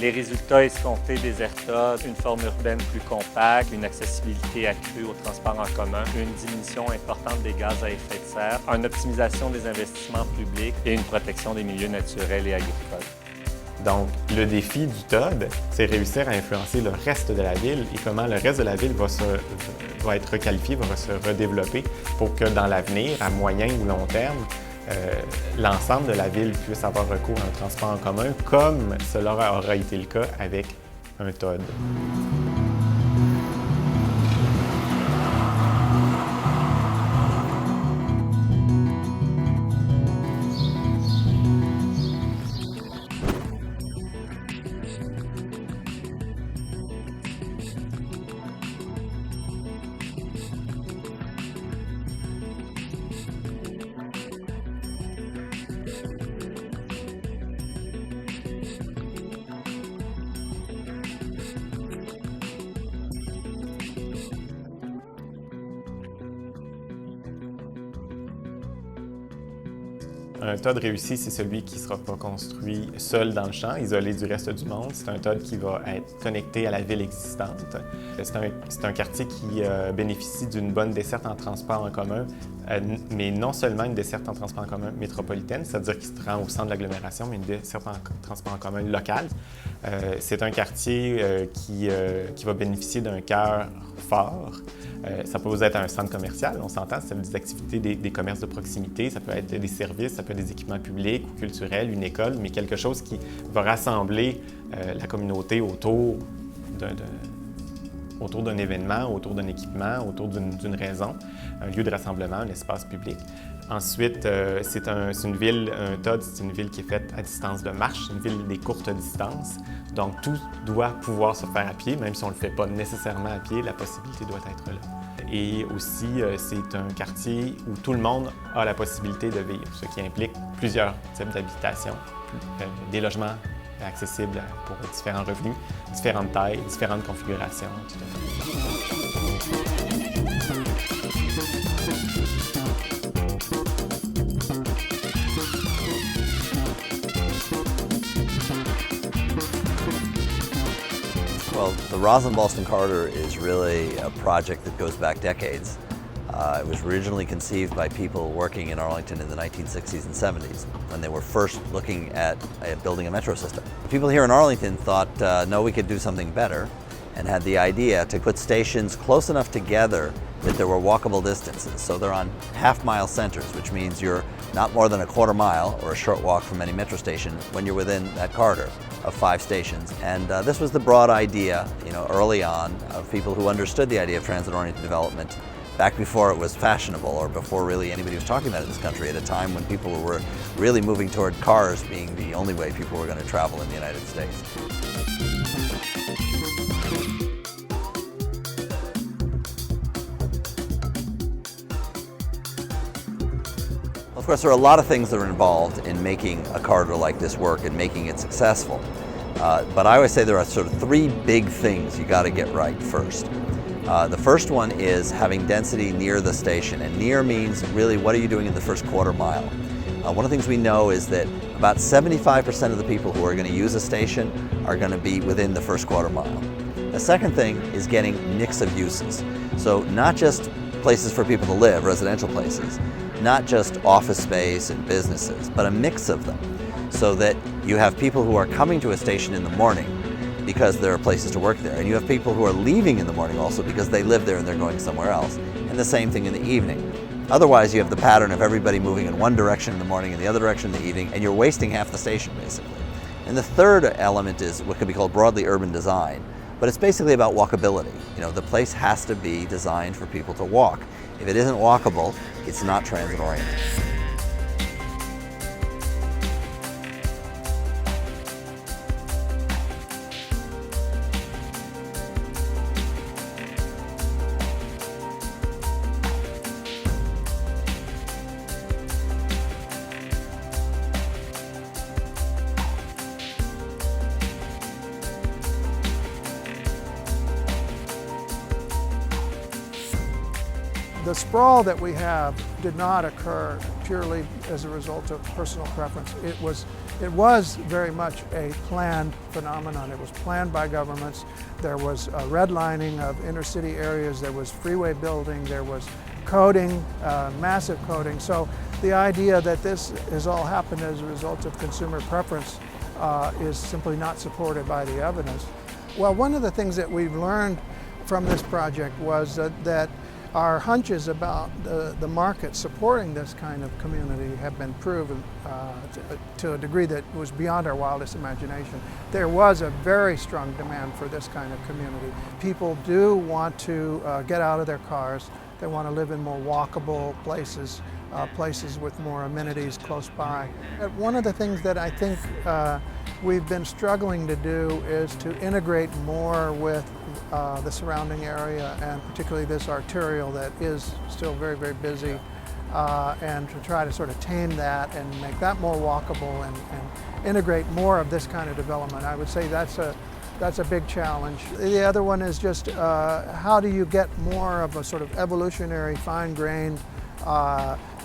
Les résultats escomptés des TOD, une forme urbaine plus compacte, une accessibilité accrue aux transports en commun, une diminution importante des gaz à effet de serre, une optimisation des investissements publics et une protection des milieux naturels et agricoles. Donc, le défi du TOD, c'est réussir à influencer le reste de la ville et comment le reste de la ville va être requalifié, va se redévelopper pour que dans l'avenir, à moyen ou long terme, l'ensemble de la ville puisse avoir recours à un transport en commun comme cela aura été le cas avec un TOD. Un TOD réussi, c'est celui qui ne sera pas construit seul dans le champ, isolé du reste du monde. C'est un TOD qui va être connecté à la ville existante. C'est un quartier qui bénéficie d'une bonne desserte en transport en commun, mais non seulement une desserte en transport en commun métropolitaine, c'est-à-dire qu'il se rend au centre de l'agglomération, mais une desserte en transport en commun local. C'est un quartier qui va bénéficier d'un cœur fort. Ça peut être un centre commercial, on s'entend, c'est des activités, des commerces de proximité, ça peut être des services, ça peut être des équipements publics ou culturels, une école, mais quelque chose qui va rassembler la communauté autour d'un événement, autour d'un équipement, autour d'une raison, un lieu de rassemblement, un espace public. Ensuite, c'est une ville, un TOD, c'est une ville qui est faite à distance de marche, une ville des courtes distances. Donc, tout doit pouvoir se faire à pied, même si on ne le fait pas nécessairement à pied, la possibilité doit être là. Et aussi, c'est un quartier où tout le monde a la possibilité de vivre, ce qui implique plusieurs types d'habitations, des logements accessibles pour différents revenus, différentes tailles, différentes configurations, tout Well, the Roslyn-Ballston corridor is really a project that goes back decades. It was originally conceived by people working in Arlington in the 1960s and 70s when they were first looking at building a metro system. People here in Arlington thought, no, we could do something better, and had the idea to put stations close enough together that there were walkable distances. So they're on half-mile centers, which means you're not more than a quarter mile or a short walk from any metro station when you're within that corridor of 5 stations. And this was the broad idea, early on, of people who understood the idea of transit-oriented development back before it was fashionable or before really anybody was talking about it in this country, at a time when people were really moving toward cars being the only way people were going to travel in the United States. Of course, there are a lot of things that are involved in making a corridor like this work and making it successful. But I always say there are sort of 3 big things you got to get right first. The first one is having density near the station, and near means really what are you doing in the first quarter mile. One of the things we know is that about 75% of the people who are going to use a station are going to be within the first quarter mile. The second thing is getting mix of uses. So not just places for people to live, residential places, not just office space and businesses, but a mix of them, so that you have people who are coming to a station in the morning because there are places to work there, and you have people who are leaving in the morning also because they live there and they're going somewhere else, and the same thing in the evening. Otherwise, you have the pattern of everybody moving in one direction in the morning and the other direction in the evening, and you're wasting half the station, basically. And the third element is what could be called broadly urban design, but it's basically about walkability. The place has to be designed for people to walk. If it isn't walkable, it's not transit-oriented. The sprawl that we have did not occur purely as a result of personal preference. It was very much a planned phenomenon. It was planned by governments. There was redlining of inner city areas. There was freeway building. There was coding, massive coding. So the idea that this has all happened as a result of consumer preference is simply not supported by the evidence. Well, one of the things that we've learned from this project was that our hunches about the market supporting this kind of community have been proven to a degree that was beyond our wildest imagination. There was a very strong demand for this kind of community. People do want to get out of their cars. They want to live in more walkable places, places with more amenities close by. One of the things that I think we've been struggling to do is to integrate more with the surrounding area, and particularly this arterial that is still very, very busy, and to try to sort of tame that and make that more walkable and integrate more of this kind of development. I would say that's a big challenge. The other one is just how do you get more of a sort of evolutionary, fine-grained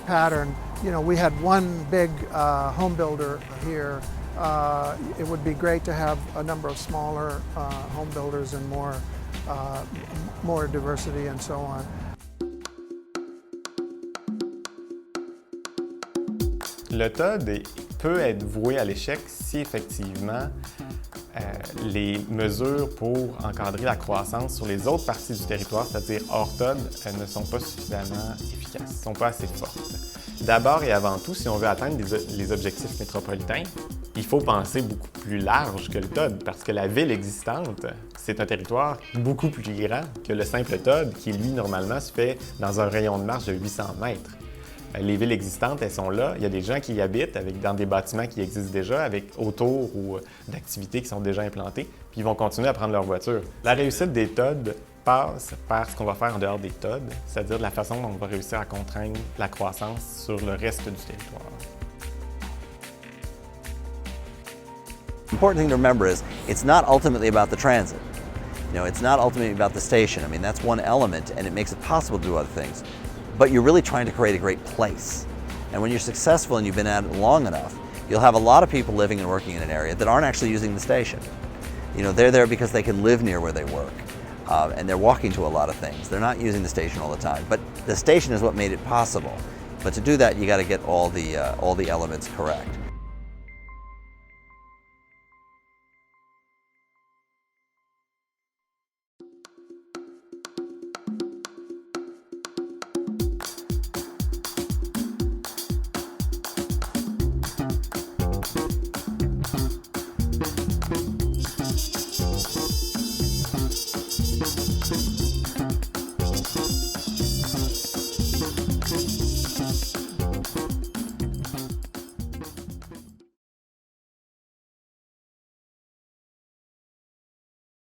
pattern. You know, we had one big home builder here. It would be great to have a number of smaller home builders and more diversity and so on. Le TOD peut être voué à l'échec si effectivement les mesures pour encadrer la croissance sur les autres parties du territoire, c'est-à-dire hors TOD, ne sont pas suffisamment efficaces, ne sont pas assez fortes. D'abord et avant tout, si on veut atteindre les objectifs métropolitains, il faut penser beaucoup plus large que le TOD, parce que la ville existante, c'est un territoire beaucoup plus grand que le simple TOD, qui lui, normalement, se fait dans un rayon de marche de 800 mètres. Les villes existantes, elles sont là. Il y a des gens qui y habitent dans des bâtiments qui existent déjà, avec autour ou d'activités qui sont déjà implantées, puis ils vont continuer à prendre leur voiture. La réussite des TOD passe par ce qu'on va faire en dehors des TOD, c'est-à-dire de la façon dont on va réussir à contraindre la croissance sur le reste du territoire. The important thing to remember is it's not ultimately about the transit. You know, it's not ultimately about the station. I mean, that's one element, and it makes it possible to do other things. But you're really trying to create a great place. And when you're successful and you've been at it long enough, you'll have a lot of people living and working in an area that aren't actually using the station. You know, they're there because they can live near where they work. And they're walking to a lot of things. They're not using the station all the time. But the station is what made it possible. But to do that, you got to get all the elements correct.